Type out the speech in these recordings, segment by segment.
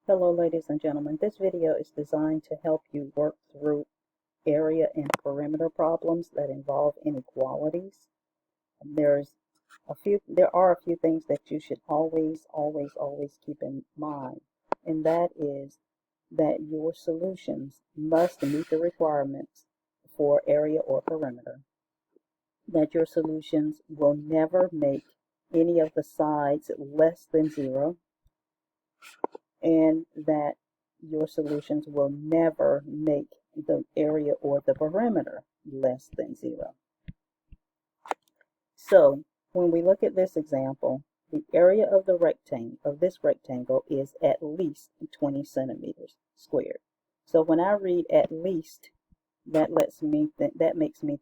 Hello ladies and gentlemen, this video is designed to help you work through area and perimeter problems that involve inequalities. There are a few things that you should always keep in mind, and that is that your solutions must meet the requirements for area or perimeter, that your solutions will never make any of the sides less than 0, and that your solutions will never make the area or the perimeter less than 0. So when we look at this example, the area of this rectangle is at least 20 centimeters squared. So when I read at least, that makes me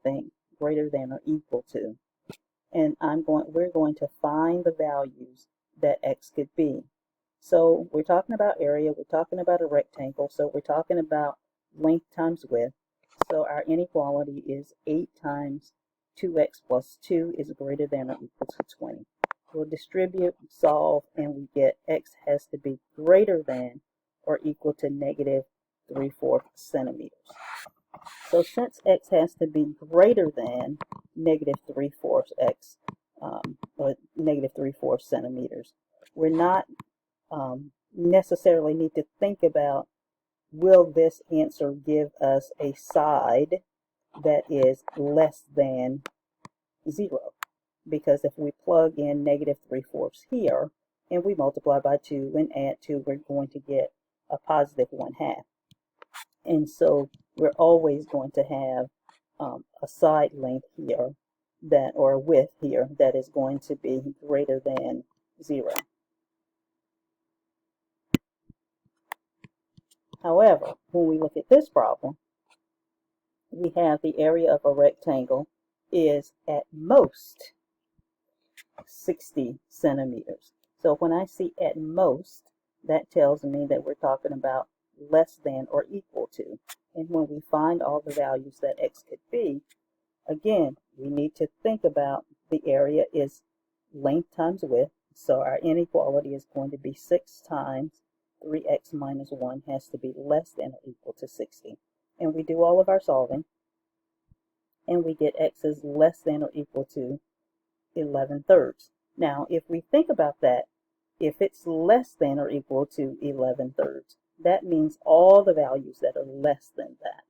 think greater than or equal to, and we're going to find the values that x could be. So we're talking about area, we're talking about a rectangle, so we're talking about length times width. So our inequality is 8 times 2x plus 2 is greater than or equal to 20. We'll distribute, solve, and we get x has to be greater than or equal to negative 3/4 centimeters. So since x has to be greater than negative 3/4 x, or negative 3/4 centimeters, we're not necessarily need to think about, will this answer give us a side that is less than 0? Because if we plug in negative 3/4 here and we multiply by 2 and add 2, we're going to get a positive 1/2. And so we're always going to have a side length here or a width here that is going to be greater than 0. However, when we look at this problem, we have the area of a rectangle is at most 60 centimeters. So when I see at most, that tells me that we're talking about less than or equal to. And when we find all the values that x could be, again, we need to think about the area is length times width. So our inequality is going to be 6 times 3x minus 1 has to be less than or equal to 60. And we do all of our solving, and we get x is less than or equal to 11/3. Now, if we think about that, if it's less than or equal to 11/3, that means all the values that are less than that,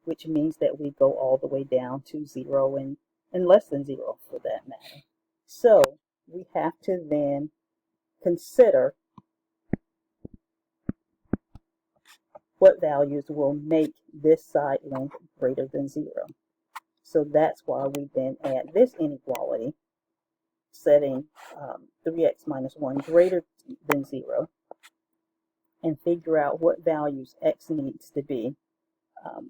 which means that we go all the way down to 0 and less than 0 for that matter. So we have to then consider what values will make this side length greater than 0. So that's why we then add this inequality, setting 3x minus 1 greater than 0, and figure out what values x needs to be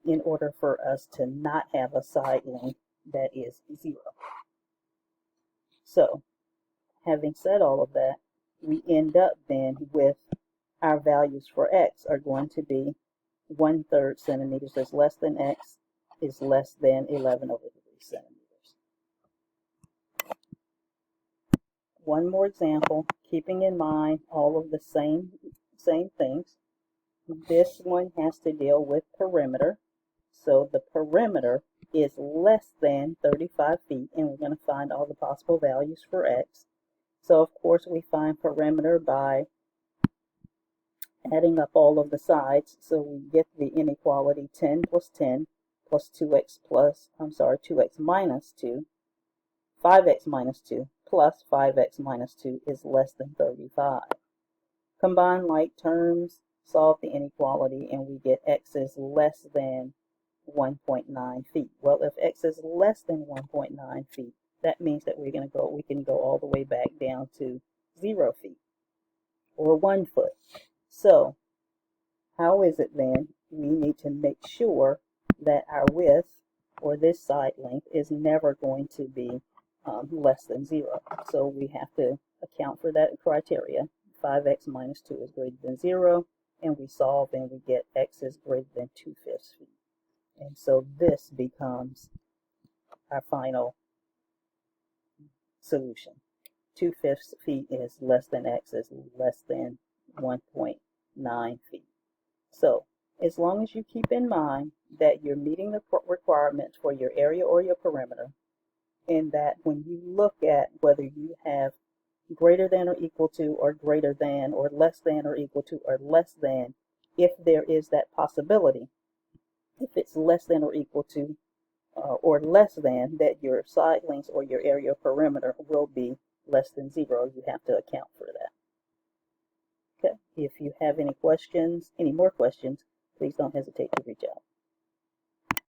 in order for us to not have a side length that is 0. So having said all of that, we end up then with our values for x are going to be 1/3 centimeters is less than x is less than 11/3 centimeters. One more example, keeping in mind all of the same things. This one has to deal with perimeter. So the perimeter is less than 35 feet, and we're going to find all the possible values for x. So of course we find perimeter by adding up all of the sides. So we get the inequality 10 plus 10 plus 2x minus 2, 5x minus 2 plus 5x minus 2 is less than 35. Combine like terms, solve the inequality, and we get x is less than 1.9 feet. Well, if x is less than 1.9 feet, that means that we can go all the way back down to 0 feet or 1 foot. So how is it then we need to make sure that our width or this side length is never going to be less than 0? So we have to account for that criteria. 5x minus 2 is greater than 0, and we solve and we get x is greater than 2/5 feet. And so this becomes our final solution. 2/5 feet is less than x is less than 1.9 9 feet. So as long as you keep in mind that you're meeting the requirements for your area or your perimeter, and that when you look at whether you have greater than or equal to or greater than or less than or equal to or less than, if there is that possibility, if it's less than or equal to or less than, that your side lengths or your area perimeter will be less than 0. You have to account for that. Okay. If you have any questions, any more questions, please don't hesitate to reach out.